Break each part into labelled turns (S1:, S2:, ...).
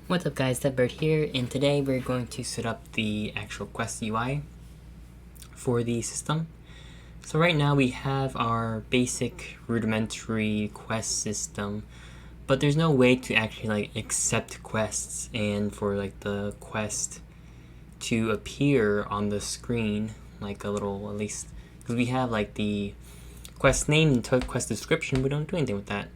S1: What's up guys, Deadbird here, and today we're going to set up the actual Quest UI for the system. So right now we have our basic rudimentary quest system, but there's no way to actually accept quests and for the quest to appear on the screen like a little, at least because we have the quest name and quest description. We don't do anything with that.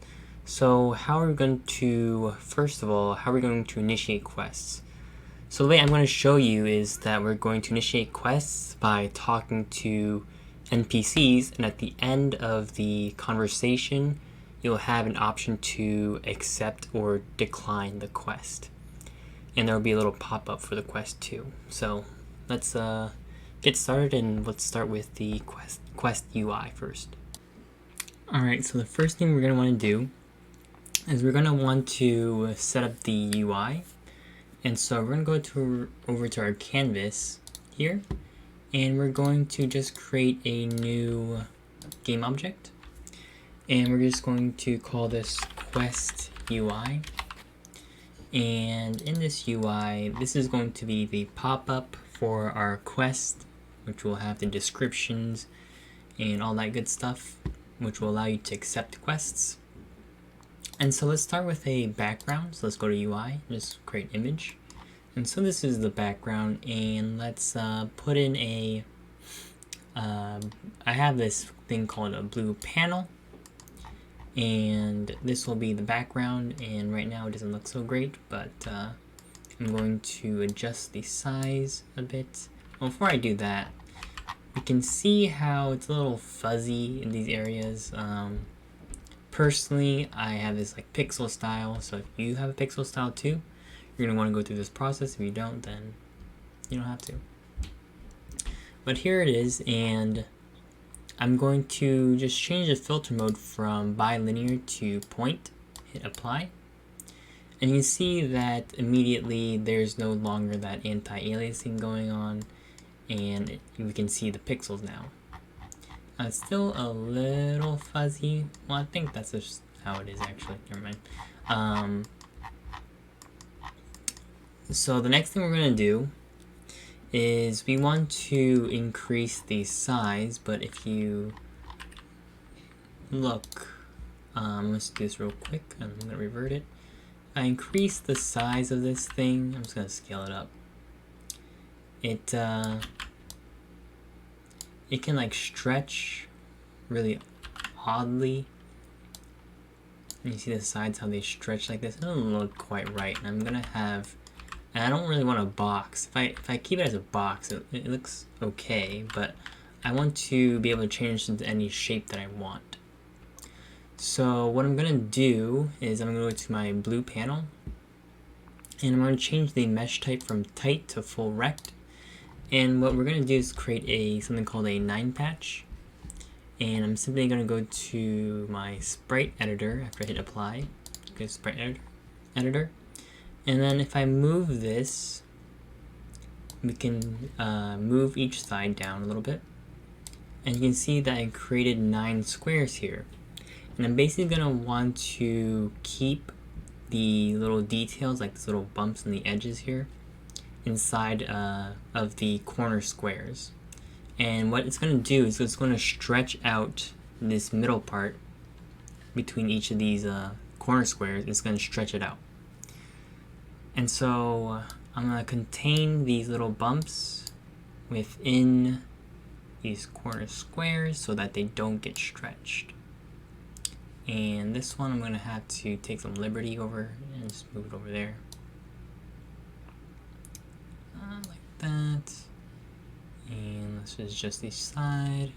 S1: So how are we going to, first of all, how are we going to initiate quests? So the way I'm going to show you is that we're going to initiate quests by talking to NPCs, and at the end of the conversation, you'll have an option to accept or decline the quest. And there will be a little pop-up for the quest too. So let's get started, and let's start with the quest UI first. Alright, so the first thing we're going to want to do is we're going to want to set up the UI. And so we're going to go over to our canvas here, and we're going to just create a new game object, and we're just going to call this Quest UI. And in this UI, this is going to be the pop-up for our quest, which will have the descriptions and all that good stuff, which will allow you to accept quests. And so let's start with a background. So let's go to UI, just create image. And so this is the background, and let's put in a, I have this thing called a blue panel, and this will be the background, and right now it doesn't look so great, but I'm going to adjust the size a bit. Well, before I do that, you can see how it's a little fuzzy in these areas. Personally, I have this pixel style, so if you have a pixel style too, you're going to want to go through this process. If you don't, then you don't have to. But here it is, and I'm going to just change the filter mode from bilinear to point, hit apply. And you can see that immediately there's no longer that anti-aliasing going on, and we can see the pixels now. It's still a little fuzzy. Well, I think that's just how it is actually. Never mind. So the next thing we're going to do is we want to increase the size, but if you look, let's do this real quick, and I'm going to revert it. If I increase the size of this thing, I'm just going to scale it up. It can stretch really oddly. And you see the sides, how they stretch like this. It doesn't look quite right. And I'm gonna have, and I don't really want a box. If I keep it as a box, it looks okay, but I want to be able to change it to any shape that I want. So what I'm gonna do is I'm gonna go to my blue panel, and I'm gonna change the mesh type from tight to full rect. And what we're going to do is create something called a 9 patch. And I'm simply going to go to my sprite editor after I hit apply. Go to sprite editor. And then if I move this, we can move each side down a little bit. And you can see that I created 9 squares here. And I'm basically going to want to keep the little details, like these little bumps on the edges here, inside of the corner squares. And what it's going to do is it's going to stretch out this middle part between each of these corner squares. It's going to stretch it out. And so I'm going to contain these little bumps within these corner squares so that they don't get stretched. And this one I'm going to have to take some liberty over and just move it over there. Like that, and let's just adjust each side,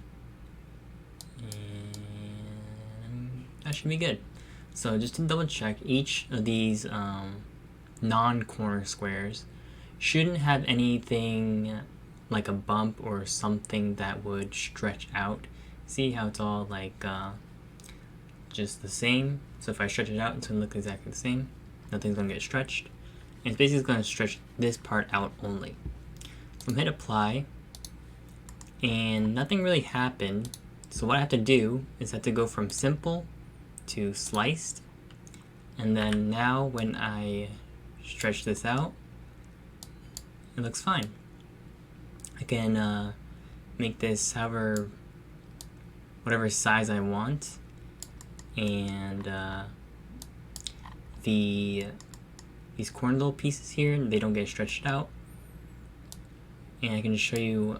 S1: and that should be good. So just to double check, each of these non-corner squares shouldn't have anything like a bump or something that would stretch out. See how it's all just the same? So if I stretch it out, it's going to look exactly the same. Nothing's going to get stretched. It's basically going to stretch this part out only. So I'm hit apply, and nothing really happened. So what I have to do is I have to go from simple to sliced, and then now when I stretch this out. It looks fine. I can make this whatever size I want, and these corner little pieces here, they don't get stretched out. And I can just show you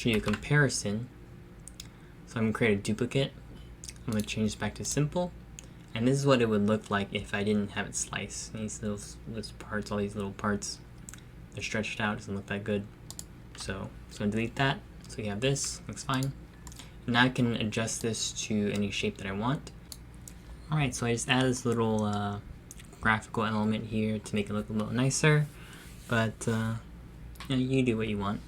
S1: a comparison. So I'm gonna create a duplicate. I'm gonna change this back to simple, and this is what it would look like if I didn't have it sliced. These little parts, all these little parts, they're stretched out. Doesn't look that good. So I'm gonna delete that. So you have this. Looks fine. Now I can adjust this to any shape that I want. Alright, so I just added this little graphical element here to make it look a little nicer, but you do what you want.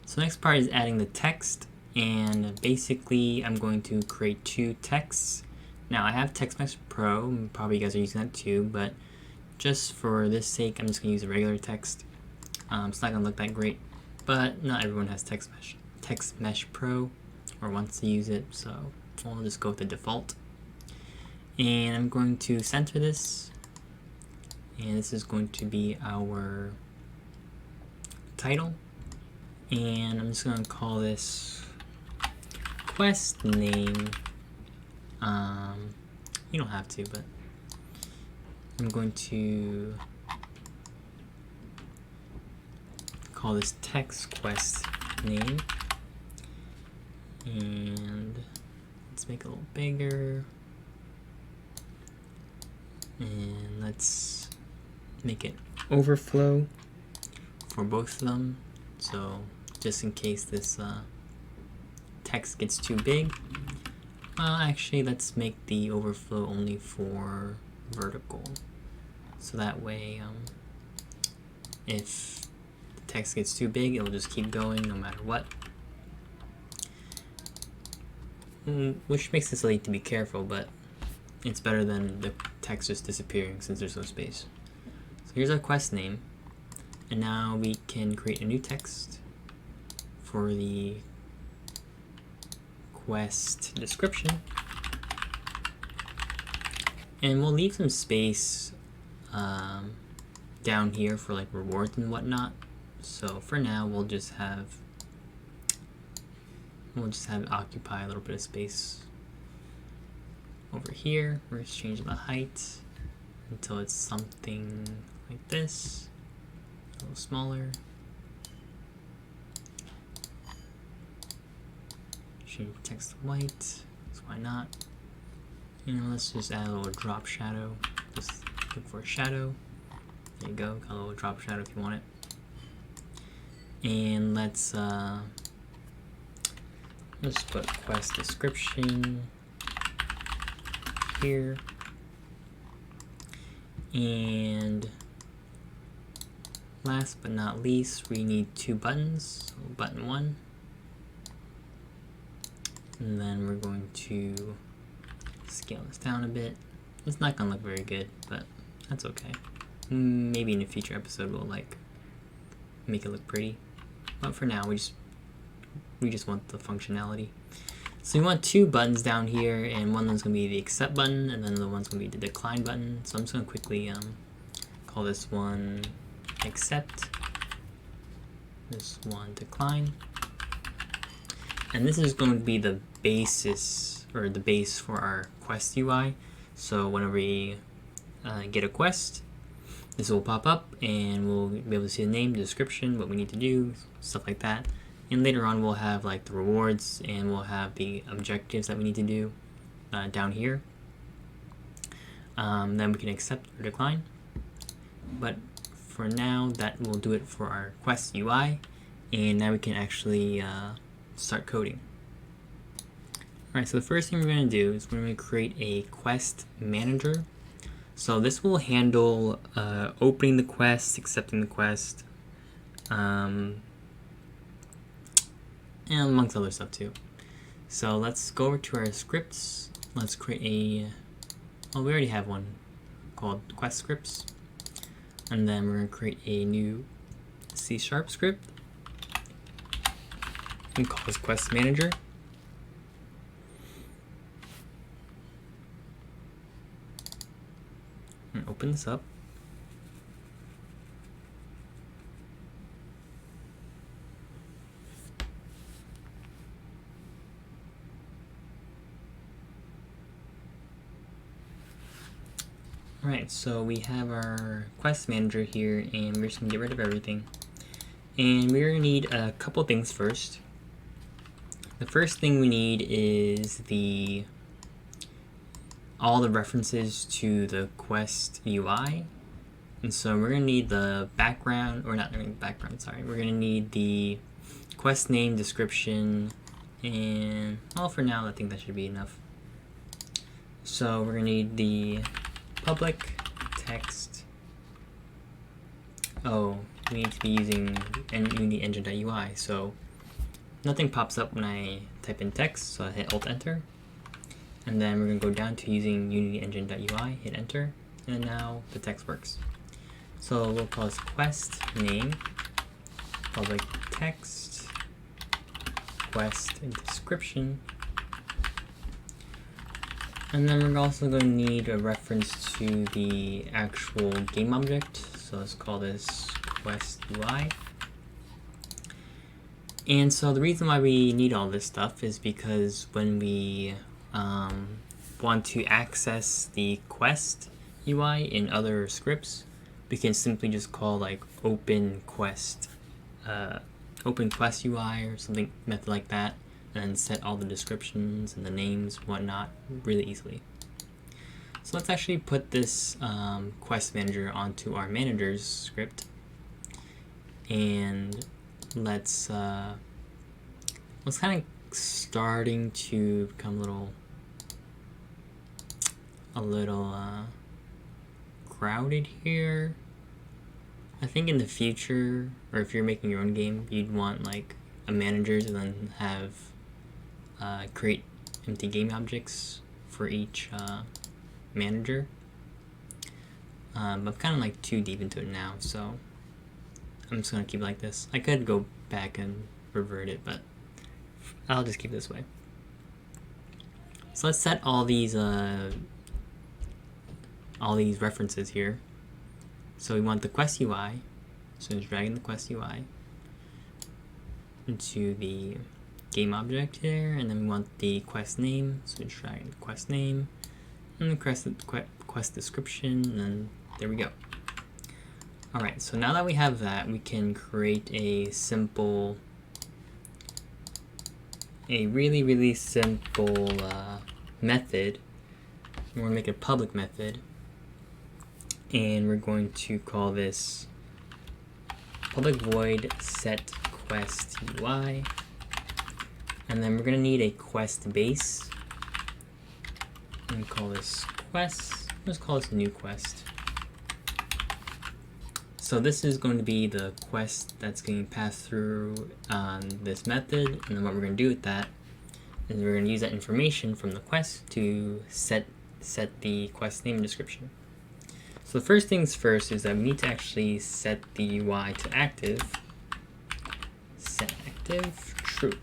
S1: So next part is adding the text, and basically I'm going to create two texts. Now I have Text Mesh Pro, probably you guys are using that too, but just for this sake I'm just going to use a regular text. It's not going to look that great, but not everyone has Text Mesh Pro or wants to use it, so we'll just go with the default. And I'm going to center this, and this is going to be our title, and I'm just going to call this quest name. You don't have to, but I'm going to call this text quest name, and let's make it a little bigger. And let's make it overflow for both of them. So just in case this text gets too big, actually let's make the overflow only for vertical. So that way, if the text gets too big, it'll just keep going no matter what. Which makes this need to be careful, but it's better than the text just disappearing since there's no space. So here's our quest name, and now we can create a new text for the quest description, and we'll leave some space down here for like rewards and whatnot. So for now we'll just have it occupy a little bit of space over here. We're just changing the height until it's something like this, a little smaller. Change text to white, so why not? Let's just add a little drop shadow. Just look for a shadow. There you go, got a little drop shadow if you want it. And let's put quest description here, and last but not least, we need two buttons. So button 1, and then we're going to scale this down a bit. It's not gonna look very good, but that's okay. Maybe in a future episode we'll like make it look pretty, but for now we just want the functionality. So we want two buttons down here, and one of them's going to be the accept button, and then the one's going to be the decline button. So I'm just going to quickly call this one accept, this one decline. And this is going to be the basis, or the base for our quest UI. So whenever we get a quest, this will pop up, and we'll be able to see the name, the description, what we need to do, stuff like that. And later on we'll have like the rewards, and we'll have the objectives that we need to do down here. Then we can accept or decline. But for now, that will do it for our quest UI. And now we can actually start coding. Alright, so the first thing we're going to do is we're going to create a quest manager. So this will handle opening the quest, accepting the quest, and amongst other stuff too. So let's go over to our scripts. Let's create a, well, we already have one called quest scripts, and then we're going to create a new C# script and call this quest manager. And open this up. Alright, so we have our quest manager here, and we're just going to get rid of everything. And we're going to need a couple things first. The first thing we need is all the references to the quest UI. And so we're going to need the background, or not the background, sorry. We're going to need the quest name, description, and, well, for now I think that should be enough. So we're going to need the public text. Oh, we need to be using Unity engine.ui, so nothing pops up when I type in text, so I hit Alt-Enter. And then we're going to go down to using Unity engine.ui, hit Enter, and now the text works. So we'll call this quest name, public text, quest description. And then we're also going to need a reference to the actual game object. So let's call this quest UI. And so the reason why we need all this stuff is because when we want to access the quest UI in other scripts, we can simply just call like open quest UI or something method like that, and set all the descriptions and the names and whatnot really easily. So let's actually put this quest manager onto our manager's script, and let's kind of starting to become a little crowded here. I think in the future, or if you're making your own game, you'd want like a manager to then have create empty game objects for each manager. I'm kind of like too deep into it now, so I'm just gonna keep it like this. I could go back and revert it, but I'll just keep it this way. So let's set all these references here. So we want the quest UI, so just dragging the quest UI into the game object here, and then we want the quest name, so just dragging the quest name, and the quest description, and then there we go. Alright, so now that we have that, we can create a really simple method. We're going to make a public method, and we're going to call this public void set quest UI, and then we're going to need a quest base, and call this quest. Let's call this new quest. So this is going to be the quest that's getting passed through this method, and then what we're going to do with that is we're going to use that information from the quest to set the quest name and description. So the first things first is that we need to actually set the UI to active. Set active true.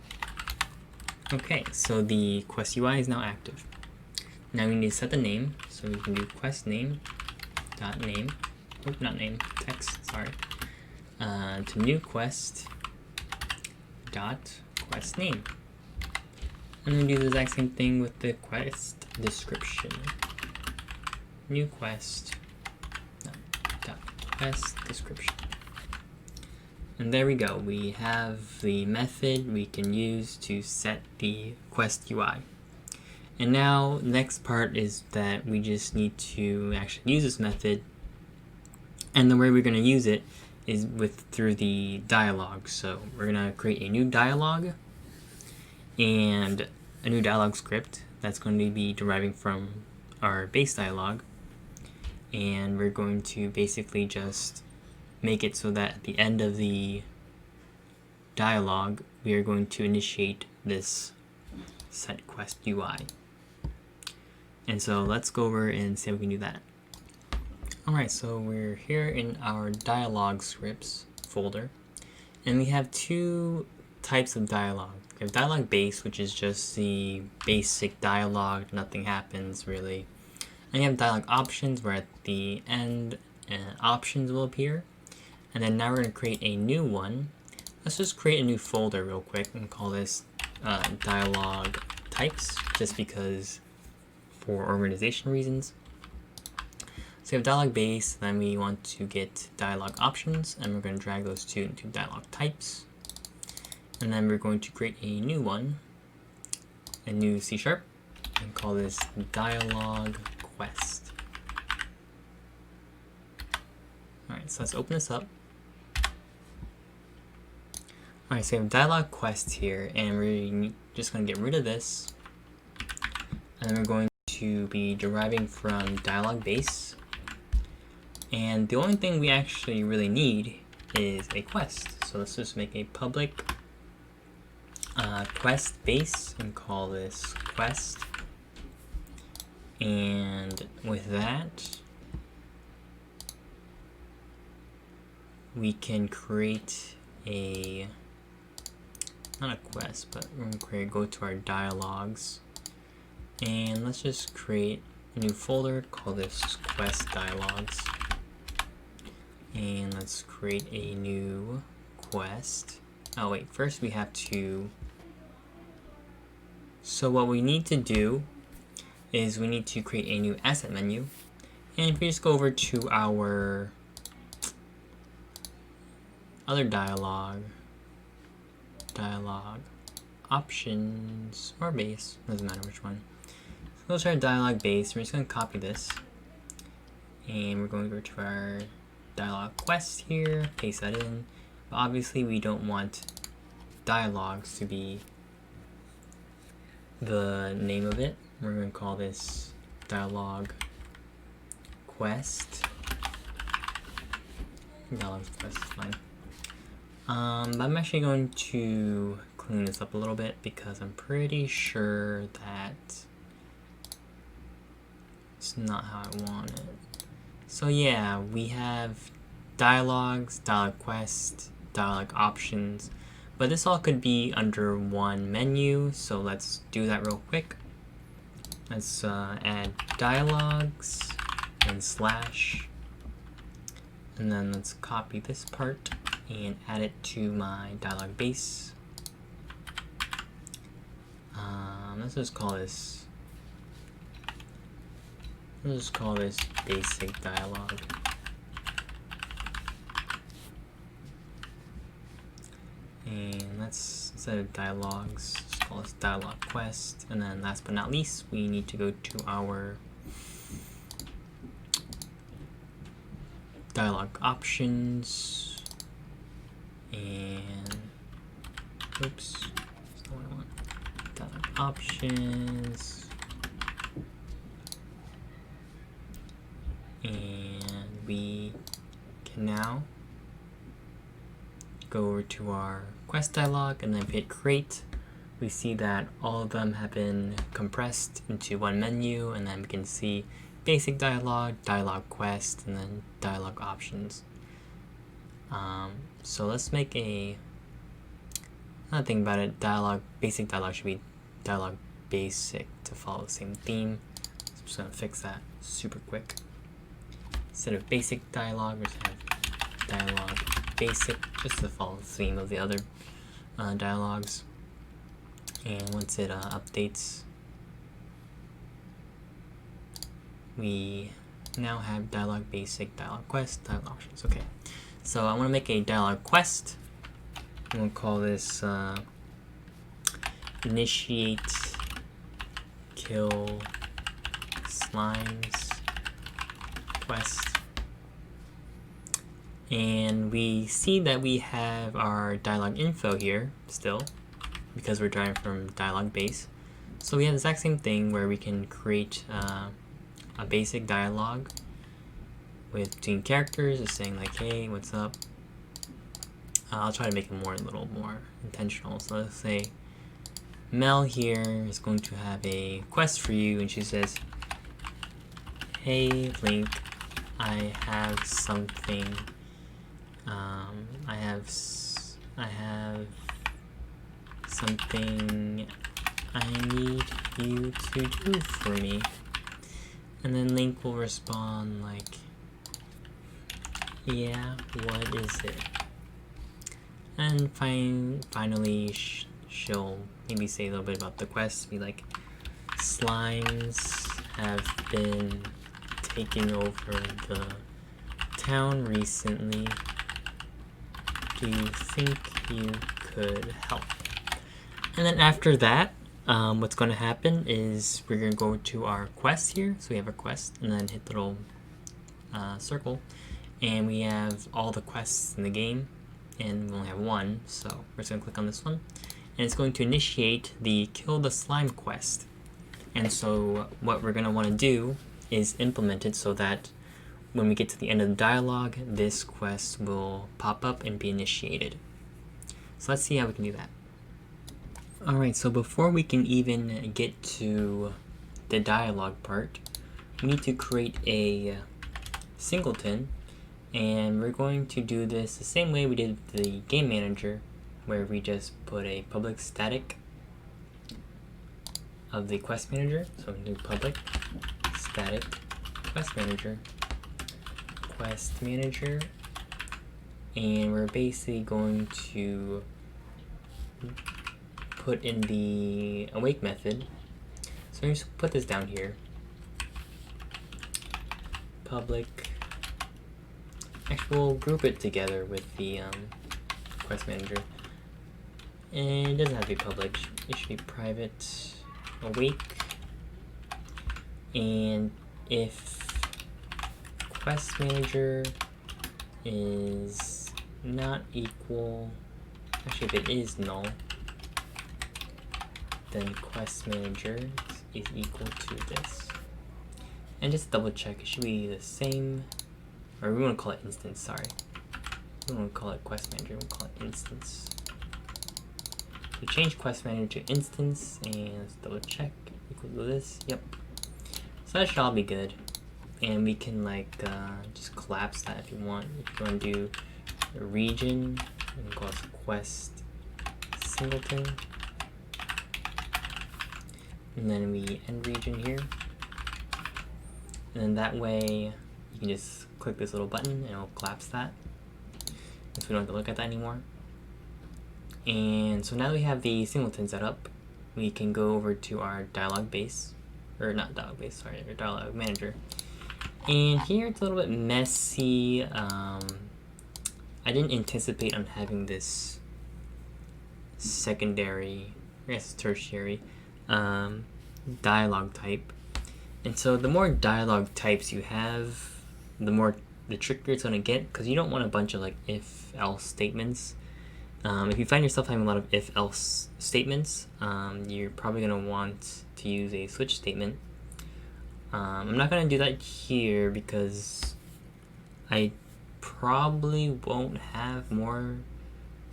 S1: Okay, so the quest UI is now active. Now we need to set the name, so we can do quest name dot name. Oh, not name, text, sorry. To new quest dot quest name. And then do the exact same thing with the quest description. New quest dot quest description. And there we go. We have the method we can use to set the quest UI. And now the next part is that we just need to actually use this method. And the way we're going to use it is through the dialog. So we're going to create a new dialog and a new dialog script that's going to be deriving from our base dialog. And we're going to basically just make it so that at the end of the dialog, we are going to initiate this set quest UI. And so let's go over and see how we can do that. Alright, so we're here in our dialog scripts folder, and we have two types of dialog. We have dialog base, which is just the basic dialog, nothing happens really. And you have dialog options where at the end options will appear. And then now we're going to create a new one. Let's just create a new folder real quick and call this dialog types, just because for organization reasons. So we have dialog base, then we want to get dialog options, and we're going to drag those two into dialog types. And then we're going to create a new one, a new C#, and call this dialog quest. Alright, so let's open this up. Alright, so we have dialog quest here, and we're just going to get rid of this. And then we're going to be deriving from dialog base. And the only thing we actually really need is a quest. So let's just make a public quest base and call this quest. And with that, we can create a, not a quest, but we're going to go to our dialogues. And let's just create a new folder, call this quest dialogues. And let's create a new quest. Oh wait, first we have to, so what we need to do is we need to create a new asset menu. And if we just go over to our other dialog options or base, doesn't matter which one. So let's try dialog base. We're just going to copy this, and we're going to go to our dialog quest here, paste that in. But obviously we don't want dialogues to be the name of it. We're going to call this dialog quest. Dialog quest is fine. But I'm actually going to clean this up a little bit because I'm pretty sure that it's not how I want it. So yeah, we have dialogues, dialog quest, dialog options, but this all could be under one menu, so let's do that real quick. Let's add dialogues and slash, and then let's copy this part and add it to my dialog base. Let's just call this basic dialog. And let's, instead of dialogues, let's call this dialog quest. And then last but not least, we need to go to our dialog options. And oops, that's not what I want. Dialog options. And we can now go over to our quest dialog, and then if we hit create, we see that all of them have been compressed into one menu, and then we can see basic dialog, dialog quest, and then dialog options. So let's make another thing about it, basic dialog should be dialog basic to follow the same theme. So I'm just gonna fix that super quick. Instead of basic dialog, we're just gonna have dialog basic, just to follow the theme of the other dialogues. And once it updates, we now have dialog basic, dialog quest, dialog options. Okay, so I want to make a dialog quest. I'm going to call this initiate kill slimes quest. And we see that we have our dialog info here still, because we're driving from dialog base. So we have the exact same thing where we can create a basic dialog with between characters, just saying like, hey, what's up? I'll try to make it a little more intentional. So let's say Mel here is going to have a quest for you, and she says, hey Link, I have something. I have something I need you to do for me. And then Link will respond like, yeah, what is it? And finally she'll maybe say a little bit about the quest, be like, slimes have been taking over the town recently. Do you think you could help? And then after that, what's going to happen is we're going to go to our quest here. So we have a quest, and then hit the little circle, and we have all the quests in the game, and we only have one, so we're just going to click on this one, and it's going to initiate the Kill the Slime quest. And so what we're going to want to do is implement it so that when we get to the end of the dialogue, this quest will pop up and be initiated. So let's see how we can do that. Alright, so before we can even get to the dialogue part, we need to create a Singleton, and we're going to do this the same way we did the game manager, where we just put a public static of the quest manager. So we do public static quest manager, and we're basically going to put in the awake method. So we just put this down here, public. Actually, we'll group it together with the quest manager, and it doesn't have to be public, it should be private awake. And if quest manager is not equal, actually if it is null, then quest manager is equal to this. And just double check, it should be the same, or we want to call it instance, sorry. We don't want to call it quest manager, we'll call it instance. So change quest manager to instance, and let's double check, equal to this, yep. So that should all be good. And we can like just collapse that if you want. If you want to do a region, we can call it quest Singleton. And then we end region here. And then that way you can just click this little button and it'll collapse that, so we don't have to look at that anymore. And so now that we have the Singleton set up, we can go over to our dialog base, or not dialog base, sorry, our dialog manager. And here it's a little bit messy. I didn't anticipate on having this secondary, I guess tertiary, dialog type. And so the more dialogue types you have, the trickier it's going to get, because you don't want a bunch of like if-else statements. If you find yourself having a lot of if-else statements, you're probably going to want to use a switch statement. I'm not going to do that here because I probably won't have more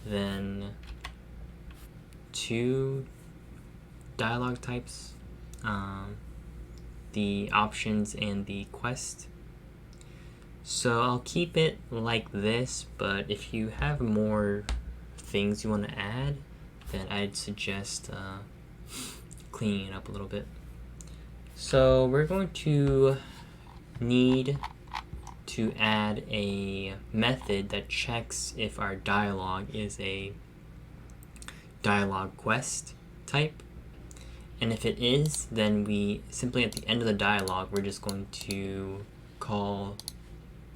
S1: than 2 dialogue types. The options and the quest. So I'll keep it like this, but if you have more things you want to add, then I'd suggest cleaning it up a little bit. So we're going to need to add a method that checks if our dialogue is a dialogue quest type. And if it is, then we simply at the end of the dialogue, we're just going to call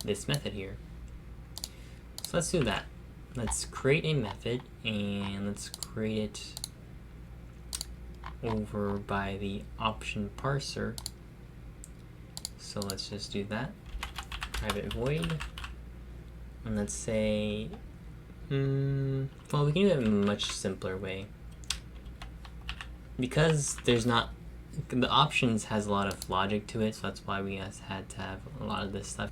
S1: this method here. So let's do that. Let's create a method, and let's create it over by the option parser. So let's just do that. Private void. And let's say, well, we can do it in a much simpler way. Because there's not, the options has a lot of logic to it, so that's why we had to have a lot of this stuff.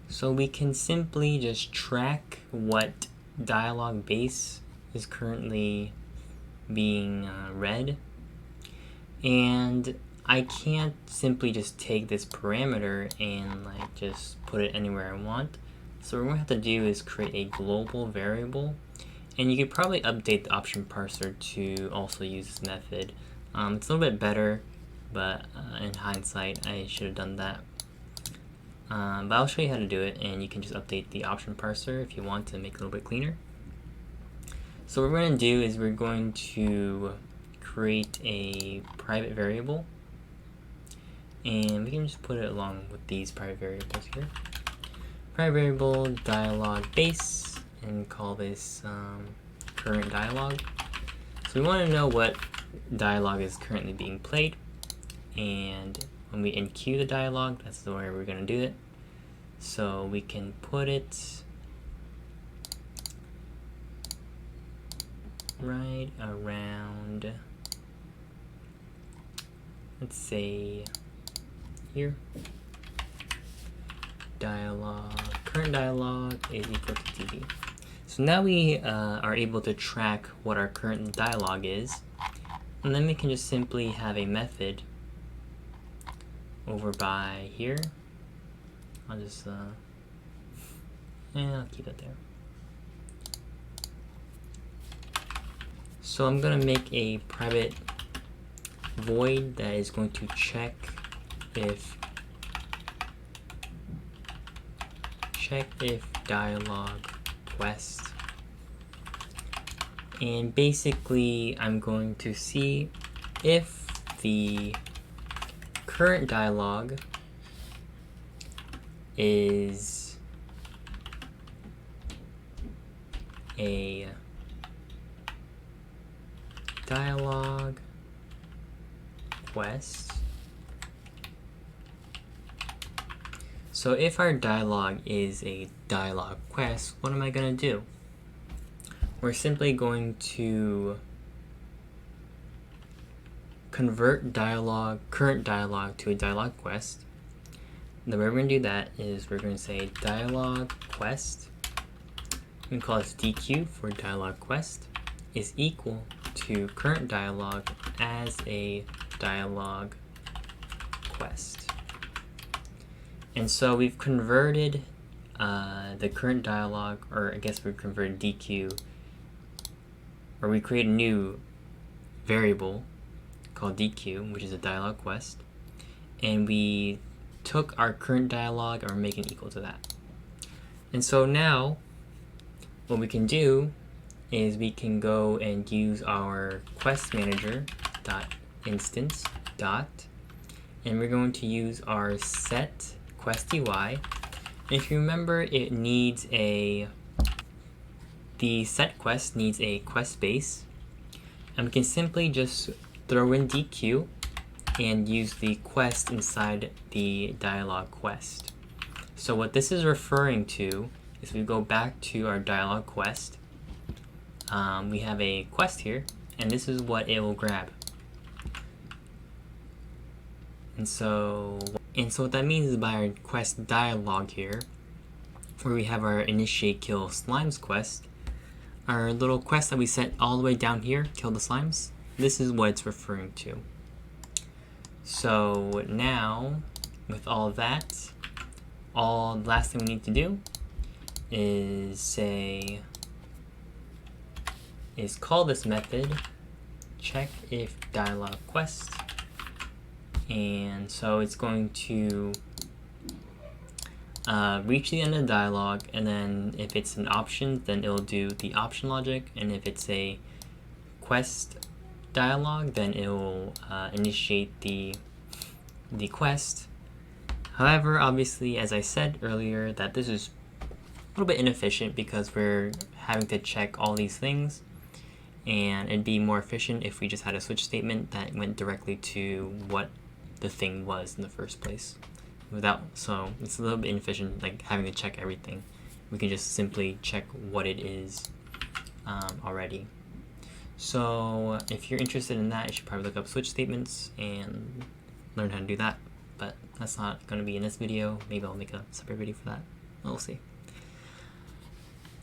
S1: So we can simply just track what dialogue base is currently being read, and I can't simply just take this parameter and like just put it anywhere I want. So what we're going to have to do is create a global variable. And you could probably update the option parser to also use this method. It's a little bit better but in hindsight I should have done that. But I'll show you how to do it, and you can just update the option parser if you want to make it a little bit cleaner. So what we're going to do is we're going to create a private variable, and we can just put it along with these private variables here. Private variable dialog base, and call this current dialog. So we want to know what dialog is currently being played, and when we enqueue the dialog, that's the way we're going to do it. So we can put it right around, let's say here, dialog, current dialog is equal to TV. So now we are able to track what our current dialog is, and then we can just simply have a method over by here. I'll just I'll keep it there. So I'm gonna make a private void that is going to check if dialog quest, and basically I'm going to see if the current dialog is a dialog quest. So if our dialog is a dialog quest, what am I going to do? We're simply going to convert current dialog to a dialog quest. The way we're going to do that is we're going to say dialog quest, we can call this DQ for dialog quest, is equal to current dialog as a dialog quest. And so we've converted the current dialog, or I guess we've converted DQ, or we create a new variable called DQ, which is a dialog quest, and we took our current dialog and we're making it equal to that. And so now what we can do is we can go and use our quest manager dot instance dot, and we're going to use our set quest UI. And if you remember, it needs the set quest needs a quest base, and we can simply just throw in DQ and use the quest inside the dialog quest. So what this is referring to is, we go back to our dialog quest, we have a quest here, and this is what it will grab. And so what that means is, by our quest dialog here, where we have our initiate kill slimes quest, our little quest that we set all the way down here, kill the slimes, this is what it's referring to. So now, with all of that, the last thing we need to do is call this method check if dialog quest, and so it's going to reach the end of the dialog, and then if it's an option, then it'll do the option logic, and if it's a quest dialog, then it will initiate the quest. However, obviously, as I said earlier, that this is a little bit inefficient because we're having to check all these things, and it'd be more efficient if we just had a switch statement that went directly to what the thing was in the first place. So it's a little bit inefficient, like having to check everything. We can just simply check what it is already. So if you're interested in that, you should probably look up switch statements and learn how to do that. But that's not going to be in this video. Maybe I'll make a separate video for that. We'll see.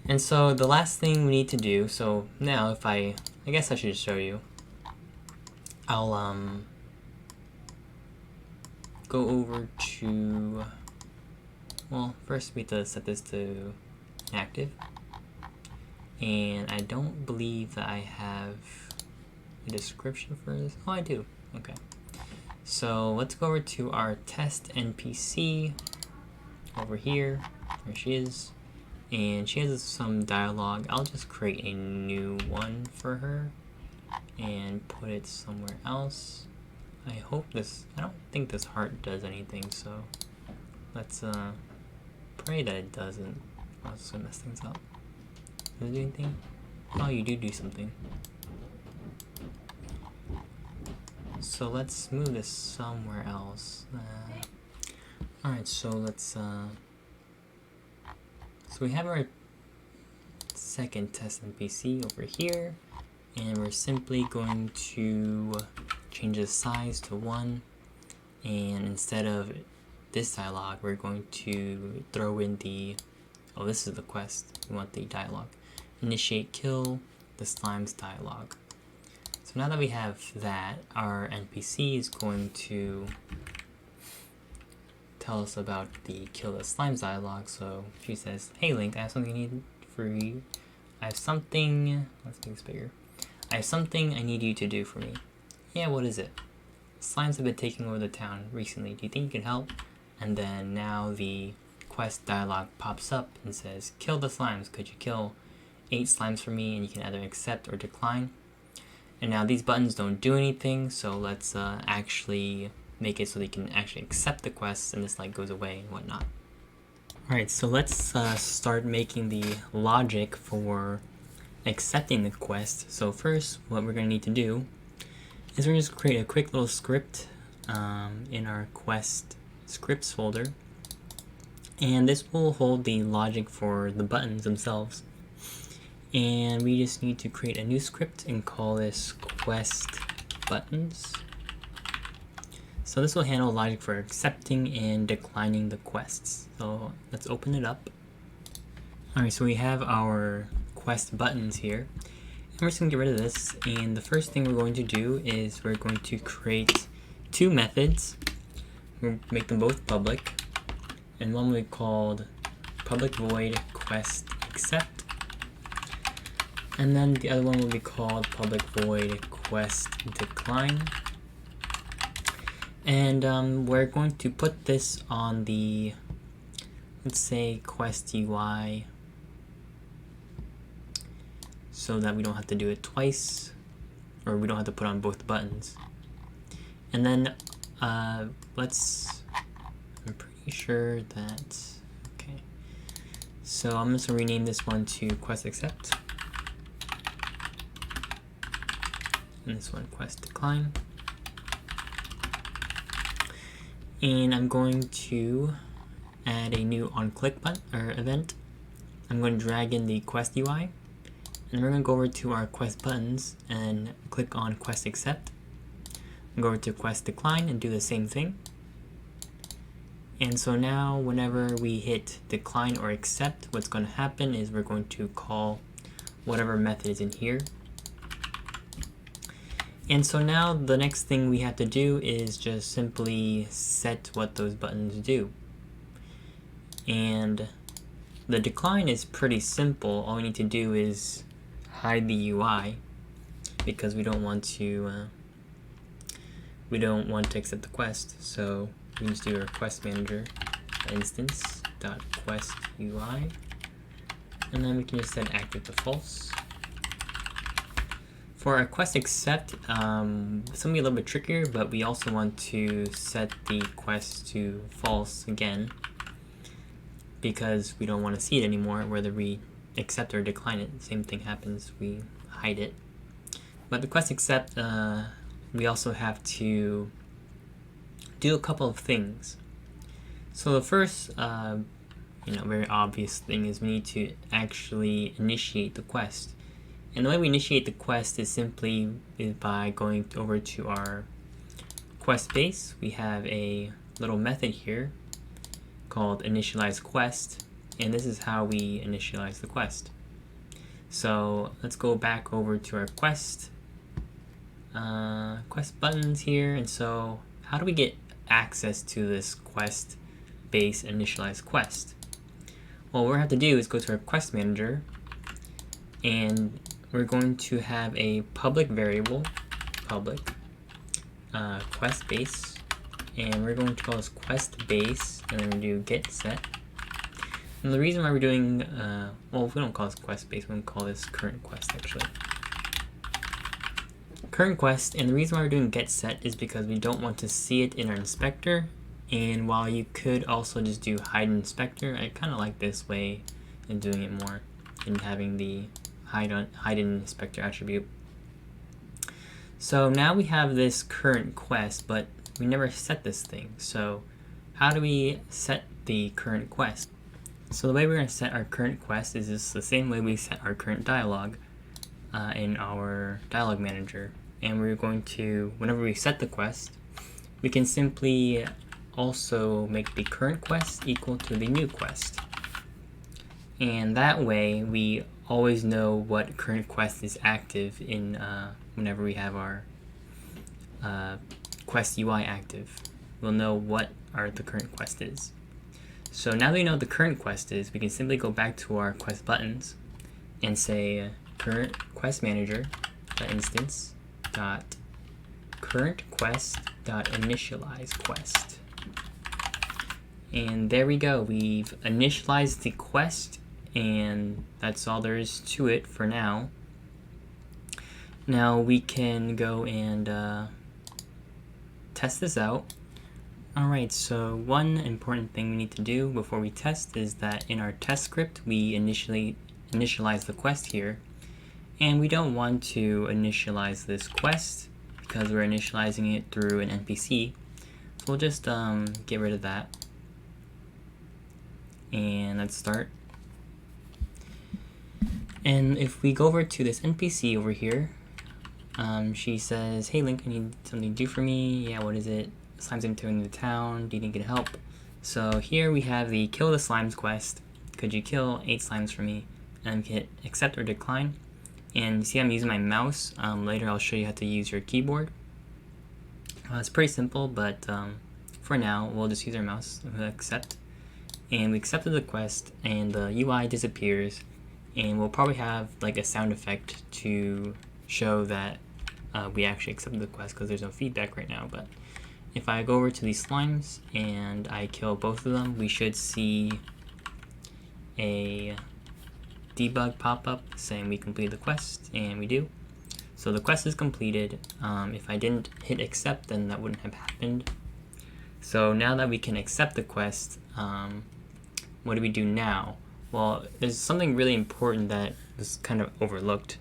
S1: And so the last thing we need to do, so now if I guess I should just show you. I'll go over to, well, first we have to set this to active. And I don't believe that I have a description for this. Oh, I do. Okay. So let's go over to our test NPC over here, where she is, and she has some dialogue. I'll just create a new one for her and put it somewhere else. I don't think this heart does anything, so let's pray that it doesn't. I'll just mess things up. Does it do anything? Oh, you do something. So let's move this somewhere else. Alright, so let's so we have our second test NPC over here, and we're simply going to change the size to 1, and instead of this dialogue, we're going to throw in the, oh, this is the quest, we want the dialogue. Initiate kill the slimes dialogue. So now that we have that, our NPC is going to tell us about the kill the slimes dialogue. So she says, "Hey Link, I have something I need for you. Let's make this bigger. I have something I need you to do for me." "Yeah, what is it?" "Slimes have been taking over the town recently. Do you think you can help?" And then now the quest dialogue pops up and says, "Kill the slimes. Could you kill 8 slimes for me?" And you can either accept or decline. And now these buttons don't do anything, so let's actually make it so they can actually accept the quest, and this like goes away and whatnot. Alright, so let's start making the logic for accepting the quest. So first, what we're going to need to do is we're just create a quick little script in our quest scripts folder, and this will hold the logic for the buttons themselves. And we just need to create a new script and call this quest buttons. So this will handle logic for accepting and declining the quests. So let's open it up. Alright, so we have our quest buttons here. And we're just going to get rid of this. And the first thing we're going to do is we're going to create 2 methods. We'll make them both public. And one will be called public void quest accept. And then the other one will be called public void quest decline. And we're going to put this on the, let's say, quest UI, so that we don't have to do it twice, or we don't have to put on both buttons. And then I'm pretty sure that, okay. So I'm just gonna rename this one to quest accept. And this one quest decline. And I'm going to add a new onClick button or event. I'm going to drag in the quest UI, and we're going to go over to our quest buttons and click on quest accept. And go over to quest decline and do the same thing. And so now whenever we hit decline or accept, what's going to happen is we're going to call whatever method is in here. And so now the next thing we have to do is just simply set what those buttons do. And the decline is pretty simple. All we need to do is hide the UI, because we don't want to accept the quest. So we just do our quest manager instance dot quest UI, and then we can just set active to false. For our quest accept, it's going to be a little bit trickier, but we also want to set the quest to false again, because we don't want to see it anymore, whether we accept or decline it. Same thing happens, we hide it. But the quest accept, we also have to do a couple of things. So the first, very obvious thing is we need to actually initiate the quest. And the way we initiate the quest is simply by going over to our quest base. We have a little method here called initialize quest, and this is how we initialize the quest. So let's go back over to our quest buttons here. And so how do we get access to this quest base initialize quest? Well, what we have to do is go to our quest manager, and we're going to have a public variable, public quest base and we're going to call this quest base, and then we do get set. And the reason why we're doing, well, we don't call this quest base, we call this current quest actually. Current quest, and the reason why we're doing get set is because we don't want to see it in our inspector. And while you could also just do hide inspector, I kind of like this way in doing it more and having the hide in inspector attribute. So now we have this current quest, but we never set this thing. So how do we set the current quest? So the way we're going to set our current quest is just the same way we set our current dialog in our dialog manager. And we're going to, whenever we set the quest, we can simply also make the current quest equal to the new quest. And that way we always know what current quest is active in whenever we have our quest UI active. We'll know what the current quest is. So now that we know what the current quest is, we can simply go back to our quest buttons and say current quest manager instance dot current quest dot initialize quest. And there we go. We've initialized the quest, and that's all there is to it for now. Now we can go and test this out. Alright, so one important thing we need to do before we test is that in our test script we initialize the quest here, and we don't want to initialize this quest because we're initializing it through an NPC. So we'll just get rid of that, and let's start. And if we go over to this NPC over here, she says, hey Link, I need something to do for me. Yeah, what is it? Slimes entering the town. Do you need help? So here we have the kill the slimes quest. Could you kill 8 slimes for me? And hit accept or decline. And you see I'm using my mouse. Later I'll show you how to use your keyboard. It's pretty simple, but for now we'll just use our mouse. We'll accept. And we accepted the quest, and the UI disappears. And we'll probably have like a sound effect to show that we actually accepted the quest, because there's no feedback right now. But if I go over to these slimes and I kill both of them, we should see a debug pop-up saying we completed the quest, and we do. So the quest is completed. If I didn't hit accept, then that wouldn't have happened. So now that we can accept the quest, what do we do now? Well, there's something really important that was kind of overlooked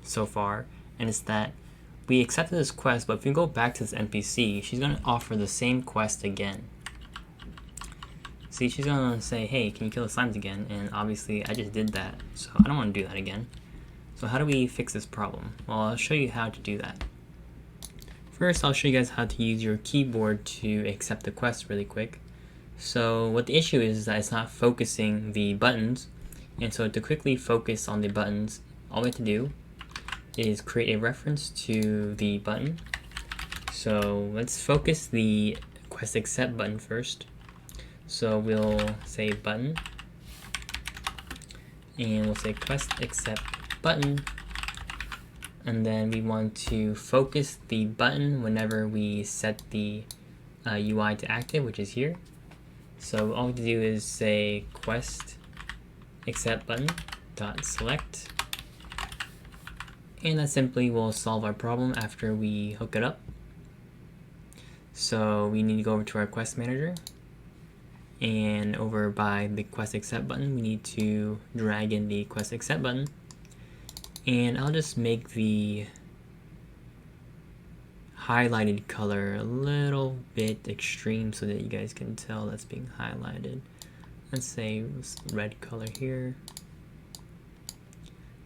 S1: so far, and it's that we accepted this quest, but if we go back to this NPC, she's going to offer the same quest again. See, she's going to say, hey, can you kill the slimes again? And obviously I just did that, so I don't want to do that again. So how do we fix this problem? Well, I'll show you how to do that. First, I'll show you guys how to use your keyboard to accept the quest really quick. So what the issue is that it's not focusing the buttons, and so to quickly focus on the buttons, all we have to do is create a reference to the button. So let's focus the quest accept button first. So we'll say button, and we'll say quest accept button, and then we want to focus the button whenever we set the UI to active, which is here. So all we have to do is say quest accept button dot select, and that simply will solve our problem after we hook it up. So we need to go over to our quest manager, and over by the quest accept button we need to drag in the quest accept button, and I'll just make the highlighted color a little bit extreme so that you guys can tell that's being highlighted. Let's say red color here.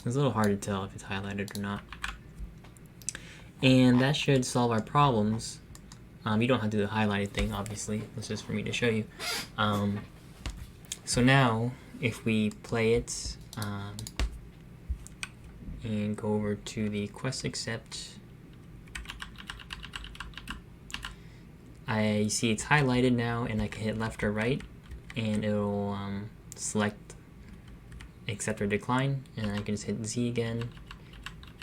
S1: It's a little hard to tell if it's highlighted or not. And that should solve our problems. You don't have to do the highlighted thing, obviously. That's just for me to show you. So now, if we play it and go over to the quest accept, I see it's highlighted now, and I can hit left or right, and it'll select accept or decline, and I can just hit Z again,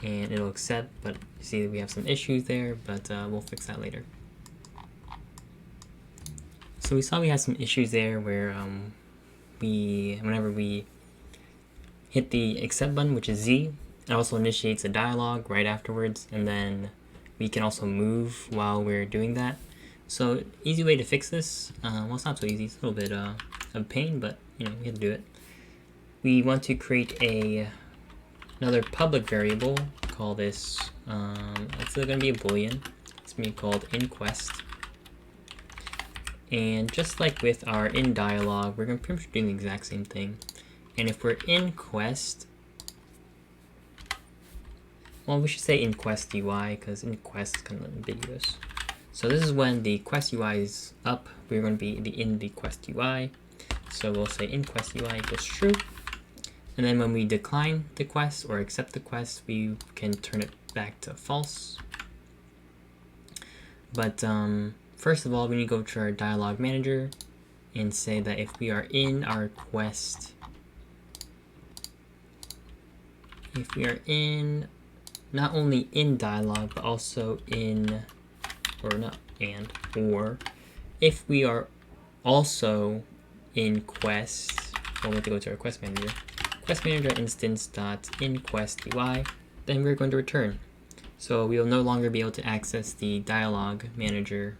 S1: and it'll accept. But you see that we have some issues there, but we'll fix that later. So we saw we had some issues there where whenever we hit the accept button, which is Z, it also initiates a dialog right afterwards, and then we can also move while we're doing that. So easy way to fix this, well, it's not so easy, it's a little bit of pain, but you know, we have to do it. We want to create another public variable, call this, it's going to be a boolean, it's going to be called inQuest. And just like with our in dialog, we're going to pretty much do the exact same thing. And if we're in quest, well, we should say in quest UI because in quest is kind of ambiguous. So this is when the quest UI is up, we're going to be in the quest UI. So we'll say in quest UI equals true. And then when we decline the quest or accept the quest, we can turn it back to false. But first of all, we need to go to our dialog manager and say that if we are in our quest, if we are in, not only in dialog, but also in, or not and, or if we are also in quest, well, we have to go to our quest manager instance dot in quest UI, then we're going to return. So we will no longer be able to access the dialog manager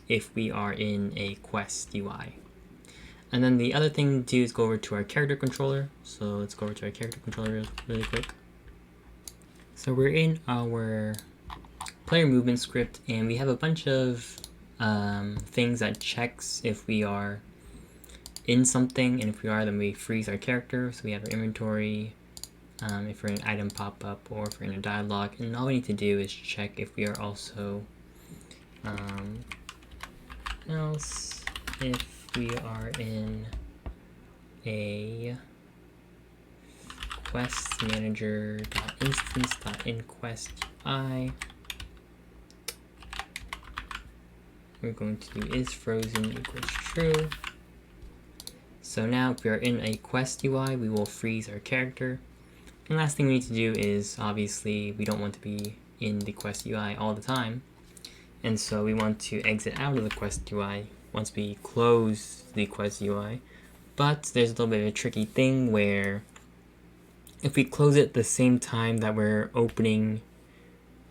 S1: if we are in a quest UI. And then the other thing to do is go over to our character controller. So let's go over to our character controller really quick. So we're in our player movement script, and we have a bunch of things that checks if we are in something, and if we are, then we freeze our character. So we have our inventory, if we're in an item pop-up, or if we're in a dialogue, and all we need to do is check if we are also else if we are in a quest manager.instance.inQuest UI. We're going to do is frozen equals true. So now if we are in a quest UI, we will freeze our character. And last thing we need to do is, obviously, we don't want to be in the quest UI all the time. And so we want to exit out of the quest UI once we close the quest UI. But there's a little bit of a tricky thing where if we close it at the same time that we're opening,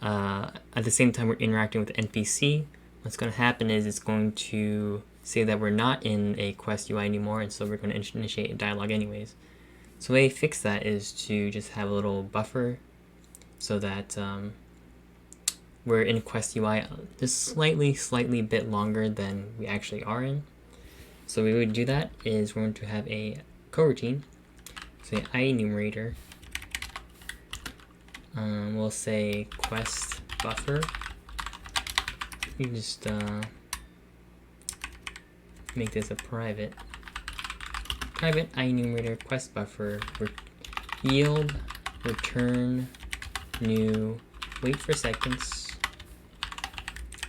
S1: at the same time we're interacting with the NPC, what's going to happen is it's going to say that we're not in a quest UI anymore, and so we're going to initiate a dialogue anyways. So the way to fix that is to just have a little buffer so that we're in quest UI just slightly bit longer than we actually are in. So the way we would do that is we're going to have a coroutine, so an IEnumerator. We'll say quest buffer. You just make this a private IEnumerator quest buffer yield return new wait for seconds,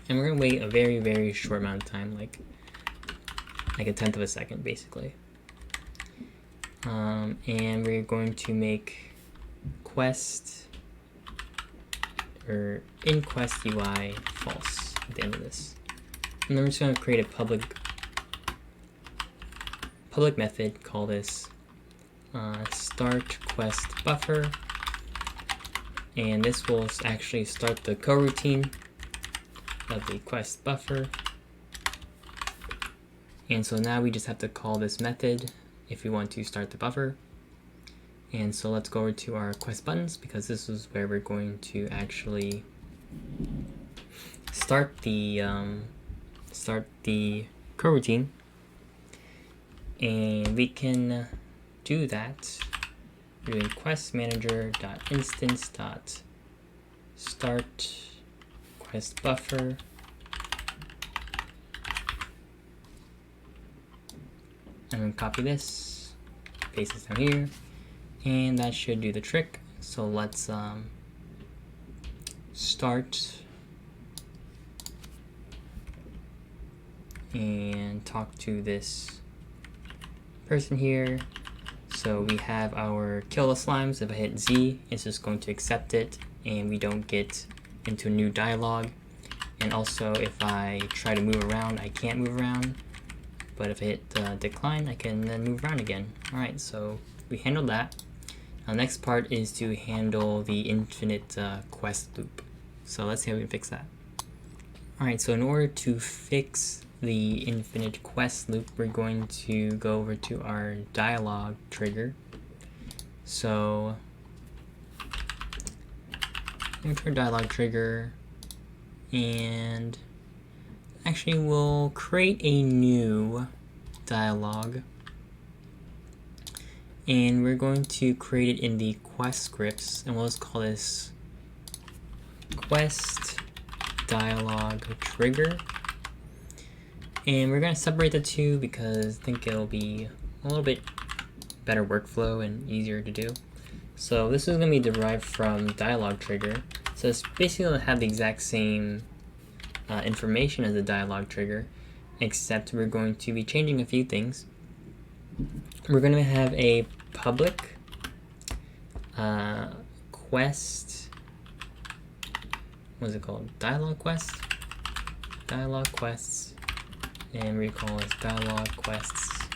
S1: and we're gonna wait a very short amount of time, like a tenth of a second basically. And we're going to make quest or in quest UI false at the end of this, and then we're just going to create a public method, call this start quest buffer, and this will actually start the coroutine of the quest buffer. And so now we just have to call this method if we want to start the buffer. And so let's go over to our quest buttons, because this is where we're going to actually start the coroutine. And we can do that doing quest manager.instance.start quest buffer. I'm going to copy this, paste this down here, and that should do the trick. So let's start and talk to this person here. So we have our kill the slimes. If I hit Z, it's just going to accept it, and we don't get into a new dialogue. And also if I try to move around, I can't move around. but if I hit decline, I can then move around again. Alright, so we handled that. Now the next part is to handle the infinite quest loop. So let's see how we can fix that. Alright, so in order to fix the infinite quest loop, we're going to go over to our dialog trigger. So enter dialog trigger, and actually we'll create a new dialog, and we're going to create it in the quest scripts, and we'll just call this quest dialog trigger. And we're going to separate the two because I think it'll be a little bit better workflow and easier to do. So this is going to be derived from dialog trigger. So it's basically going to have the exact same information as the dialog trigger, except we're going to be changing a few things. We're going to have a public quest, what is it called? Dialog quest? Dialog quests. And we call this dialog quests.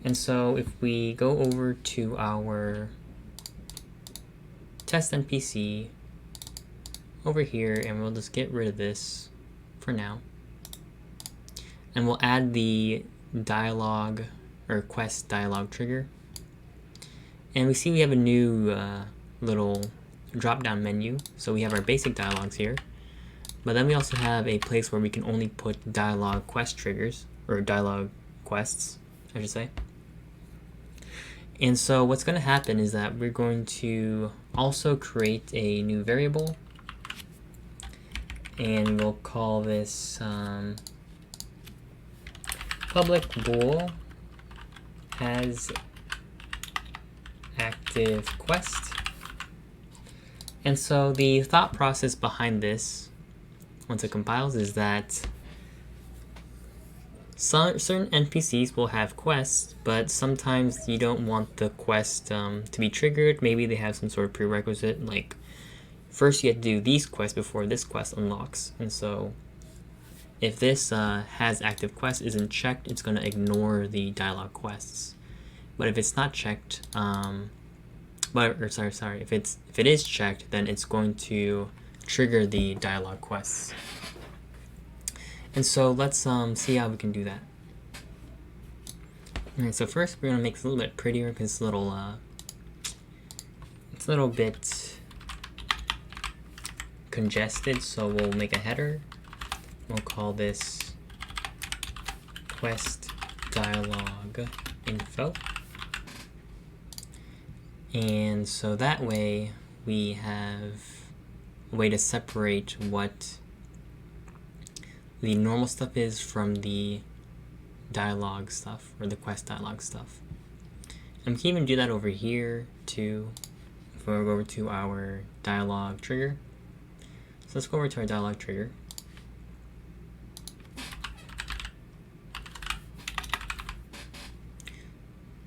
S1: And so if we go over to our test NPC over here, and we'll just get rid of this for now, and we'll add the dialog or quest dialog trigger, and we see we have a new little drop down menu. So we have our basic dialogues here, but then we also have a place where we can only put dialog quest triggers, or dialog quests I should say. And so what's going to happen is that we're going to also create a new variable, and we'll call this public bool has active quest. And so the thought process behind this, once it compiles, is that certain NPCs will have quests, but sometimes you don't want the quest to be triggered. Maybe they have some sort of prerequisite, like first you have to do these quests before this quest unlocks. And so if this has active quest isn't checked, it's going to ignore the dialog quests. But if it's not checked, if it is checked, then it's going to trigger the dialog quests. And so let's see how we can do that. Alright, so first we're gonna make this a little bit prettier because it's a little bit congested. So we'll make a header. We'll call this quest dialog info. And so that way we have a way to separate what the normal stuff is from the dialogue stuff, or the quest dialogue stuff. And we can even do that over here too, if we go over to our dialogue trigger. So let's go over to our dialogue trigger.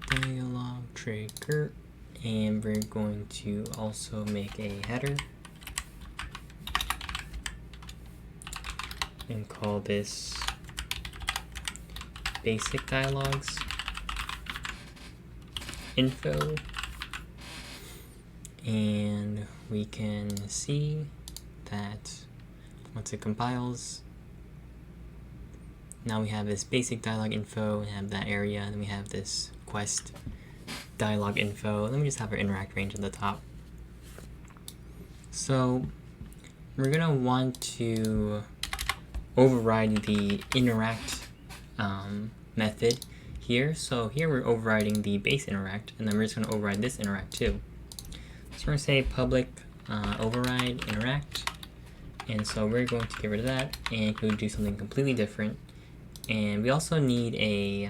S1: Dialogue trigger, and we're going to also make a header and call this basic dialogues info. And we can see that once it compiles, now we have this basic dialog info and have that area, and then we have this quest dialog info, and then we just have our interact range at the top. So we're gonna want to override the interact method here. So here we're overriding the base interact, and then we're just going to override this interact too. So we're going to say public override interact, and so we're going to get rid of that and go do something completely different. And we also need a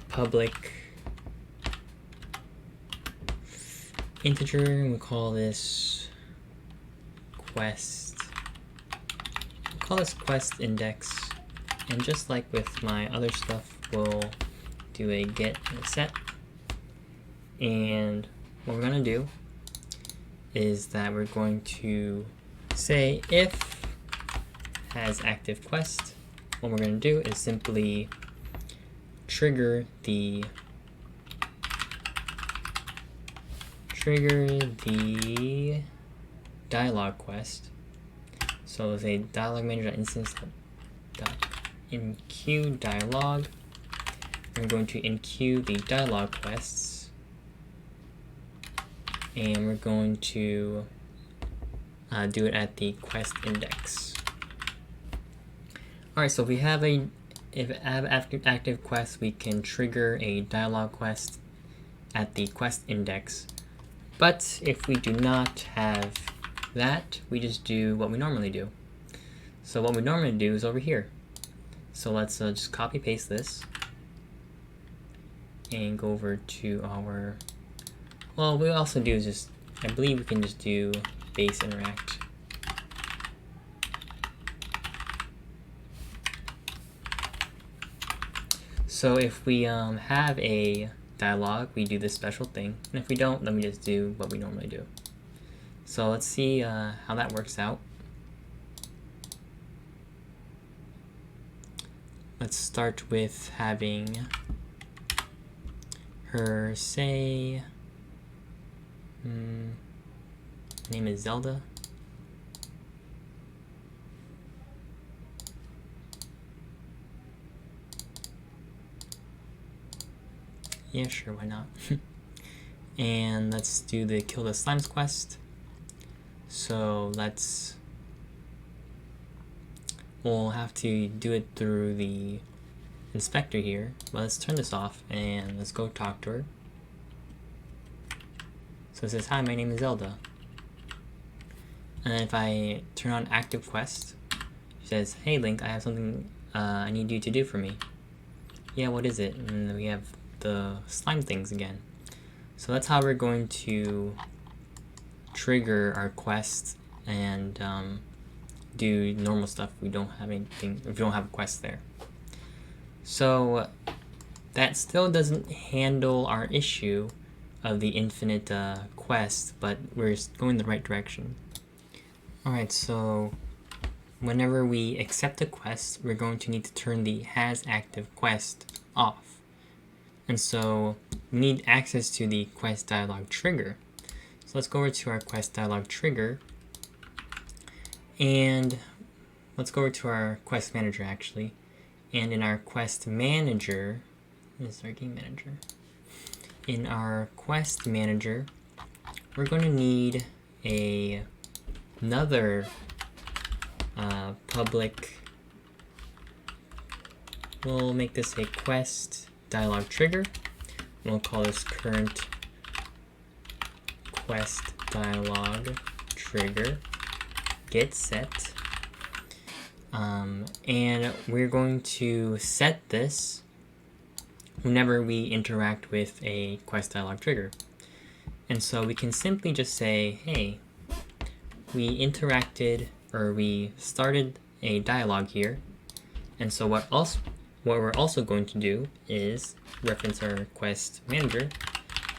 S1: public integer, and we'll call this quest. Call this quest index, and just like with my other stuff, we'll do a get and a set. And what we're going to do is that we're going to say if has active quest, what we're going to do is simply trigger the dialog quest. So it's a dialog manager.instance enqueue dialog. I'm going to enqueue the dialog quests, and we're going to do it at the quest index. Alright, so if we have active quest, we can trigger a dialog quest at the quest index. But if we do not have that, we just do what we normally do. So what we normally do is over here. So let's just copy paste this and go over to our, well, what we also do is just, I believe we can just do base interact. So if we have a dialog, we do this special thing, and if we don't, then we just do what we normally do. So let's see how that works out. Let's start with having her say, name is Zelda. Yeah, sure, why not? And let's do the kill the slimes quest. So we'll have to do it through the inspector here. But let's turn this off and let's go talk to her. So it says, hi, my name is Zelda. And then if I turn on active quest, she says, hey Link, I have something I need you to do for me. Yeah, what is it? And then we have the slime things again. So that's how we're going to trigger our quest and do normal stuff. We don't have anything if we don't have a quest there. So that still doesn't handle our issue of the infinite quest, but we're going the right direction. Alright, so whenever we accept a quest, we're going to need to turn the has active quest off. And so we need access to the quest dialog trigger. So let's go over to our quest dialog trigger, and let's go over to our quest manager actually. And in our quest manager, this is our game manager. In our quest manager, we're going to need another public. We'll make this a quest dialog trigger. We'll call this current quest dialog trigger get set. And we're going to set this whenever we interact with a quest dialog trigger. And so we can simply just say, hey, we interacted, or we started a dialog here. And so what we're also going to do is reference our quest manager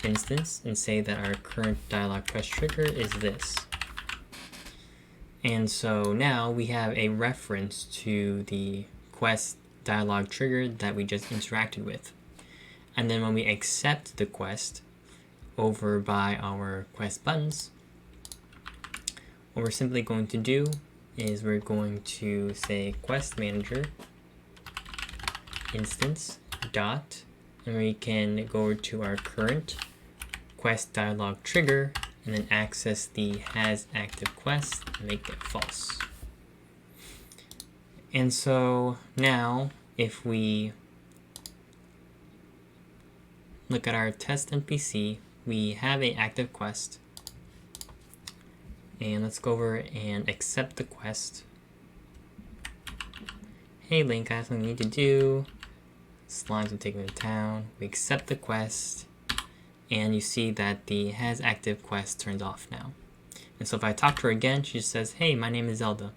S1: instance and say that our current dialog quest trigger is this. And so now we have a reference to the quest dialog trigger that we just interacted with. And then when we accept the quest over by our quest buttons, what we're simply going to do is we're going to say quest manager instance dot, and we can go over to our current quest dialog trigger and then access the has active quest and make it false. And so now if we look at our test NPC, we have a active quest. And let's go over and accept the quest. Hey Link, I have something you need to do. Slimes will take me to town. We accept the quest, and you see that the has active quest turns off now. And so if I talk to her again, she just says, hey, my name is Zelda.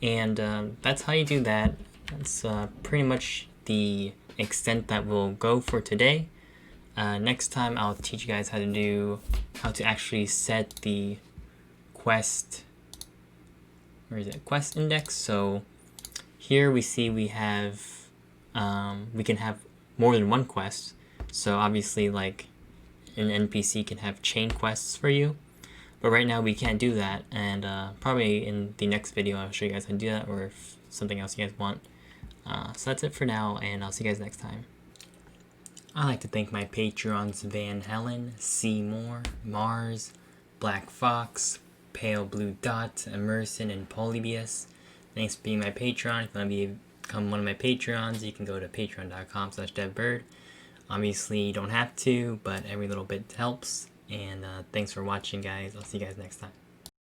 S1: And that's how you do that. That's pretty much the extent that we'll go for today. Next time I'll teach you guys how to actually set the quest, quest index. So here we see we have we can have more than one quest. So obviously, like, an NPC can have chain quests for you, but right now we can't do that, and probably in the next video I'll show you guys how to do that, or if something else you guys want. So that's it for now, and I'll see you guys next time. I'd like to thank my Patreons Van Helen, Seymour, Mars, Black Fox, Pale Blue Dot, Emerson, and Polybius. Thanks for being my Patreon. If you want to become one of my Patreons, you can go to patreon.com/devbird. Obviously, you don't have to, but every little bit helps. And thanks for watching, guys. I'll see you guys next time.